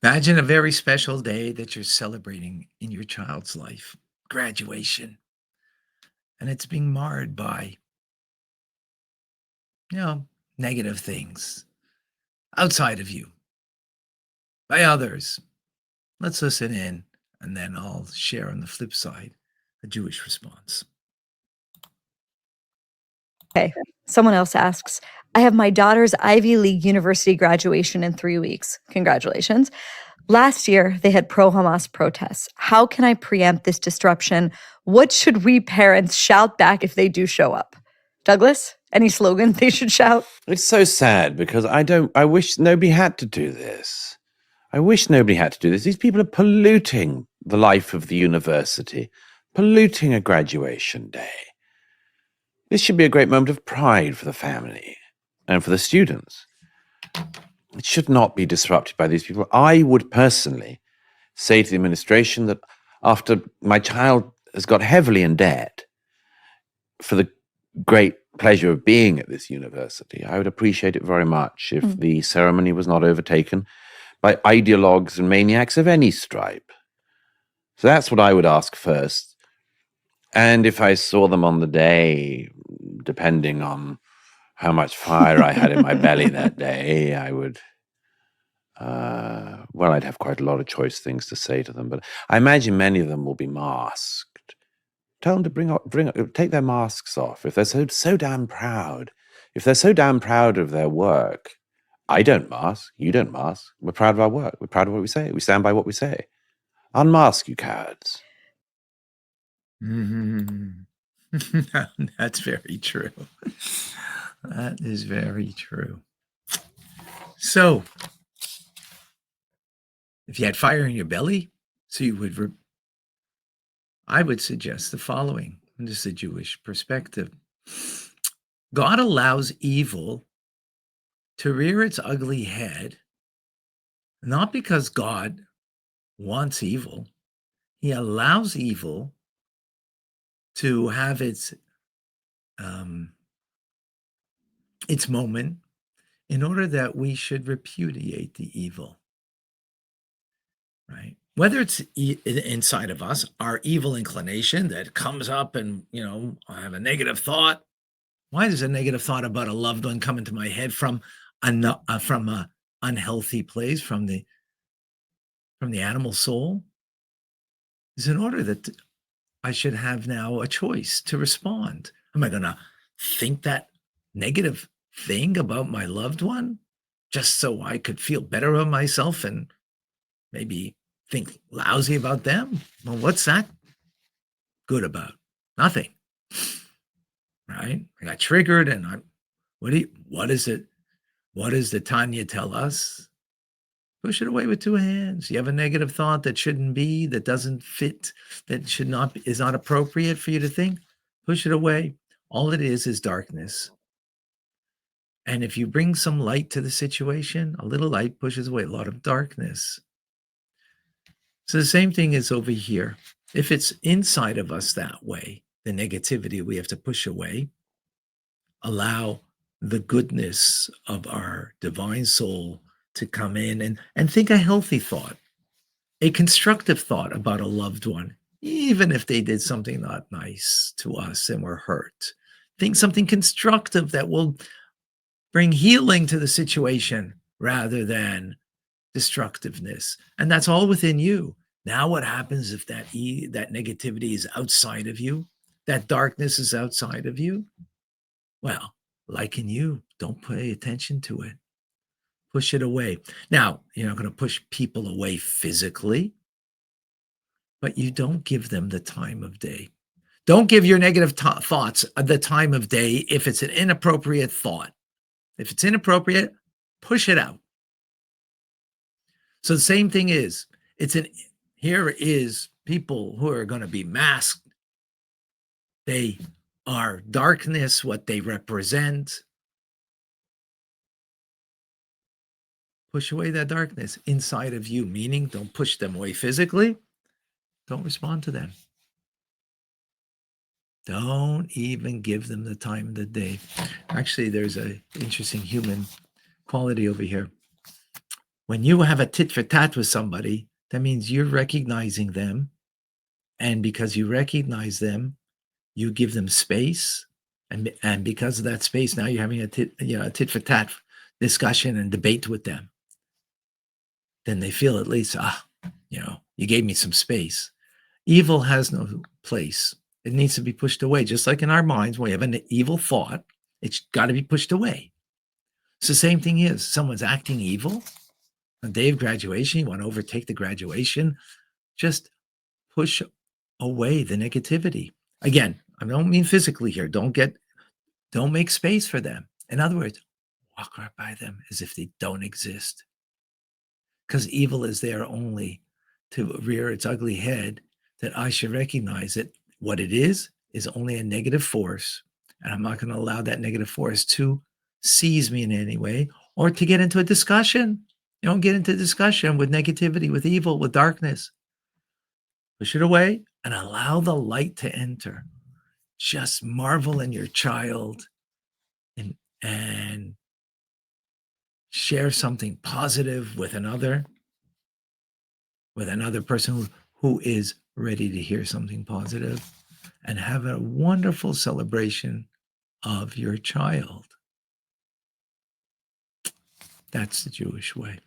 Imagine a very special day that you're celebrating in your child's life, graduation, and it's being marred by, you know, negative things outside of you, by others. Let's listen in, and then I'll share on the flip side a Jewish response. Okay. Someone else asks, I have my daughter's Ivy League University graduation in 3 weeks. Congratulations. Last year, they had pro Hamas protests. How can I preempt this disruption? What should we parents shout back if they do show up? Douglas, any slogan they should shout? It's so sad because I wish nobody had to do this. I wish nobody had to do this. These people are polluting the life of the university, polluting a graduation day. This should be a great moment of pride for the family and for the students. It should not be disrupted by these people. I would personally say to the administration that after my child has got heavily in debt for the great pleasure of being at this university, I would appreciate it very much if the ceremony was not overtaken by ideologues and maniacs of any stripe. So that's what I would ask first. And if I saw them on the day, depending on how much fire I had in my belly that day, I would, well, I'd have quite a lot of choice things to say to them. But I imagine many of them will be masked. Tell them to take their masks off. If they're so damn proud, if they're so damn proud of their work, I don't mask, you don't mask. We're proud of our work. We're proud of what we say. We stand by what we say. Unmask, you cowards. That's very true. That is very true. So, if you had fire in your belly, so you would, I would suggest the following, and this is a Jewish perspective. God allows evil to rear its ugly head, not because God wants evil. He allows evil to have its moment in order that we should repudiate the evil, right? Whether it's inside of us, our evil inclination that comes up and, I have a negative thought. Why does a negative thought about a loved one come into my head from a unhealthy place, from the animal soul? Is in order that I should have now a choice to respond. Am I going to think that negative thing about my loved one just so I could feel better about myself and maybe think lousy about them? Well, what's that good about? Nothing. Right? I got triggered and what is it? What does the Tanya tell us? Push it away with two hands. You have a negative thought that shouldn't be, that doesn't fit, that is not appropriate for you to think. Push it away. All it is darkness. And if you bring some light to the situation, a little light pushes away a lot of darkness. So the same thing is over here. If it's inside of us that way, the negativity we have to push away, allow the goodness of our divine soul to come in and think a healthy thought, a constructive thought about a loved one, even if they did something not nice to us and we're hurt. Think something constructive that will bring healing to the situation rather than destructiveness. And that's all within you. Now what happens if that negativity is outside of you, that darkness is outside of you? Well, like in you, don't pay attention to it. Push it away. Now, you're not going to push people away physically, but you don't give them the time of day. Don't give your negative thoughts the time of day if it's an inappropriate thought. If it's inappropriate, push it out. So the same thing is, here is people who are going to be masked. They are darkness, what they represent. Push away that darkness inside of you, meaning don't push them away physically. Don't respond to them. Don't even give them the time of the day. Actually, there's an interesting human quality over here. When you have a tit for tat with somebody, that means you're recognizing them. And because you recognize them, you give them space. And because of that space, now you're having a tit for tat discussion and debate with them. Then they feel at least, you gave me some space. Evil has no place. It needs to be pushed away. Just like in our minds, when we have an evil thought, it's got to be pushed away. It's the same thing is, someone's acting evil. On the day of graduation, you want to overtake the graduation. Just push away the negativity. Again, I don't mean physically here. Don't make space for them. In other words, walk right by them as if they don't exist. Because evil is there only to rear its ugly head, that I should recognize that what it is only a negative force. And I'm not going to allow that negative force to seize me in any way or to get into a discussion. You don't get into discussion with negativity, with evil, with darkness. Push it away and allow the light to enter. Just marvel in your child and share something positive with another person who is ready to hear something positive, and have a wonderful celebration of your child. That's the Jewish way.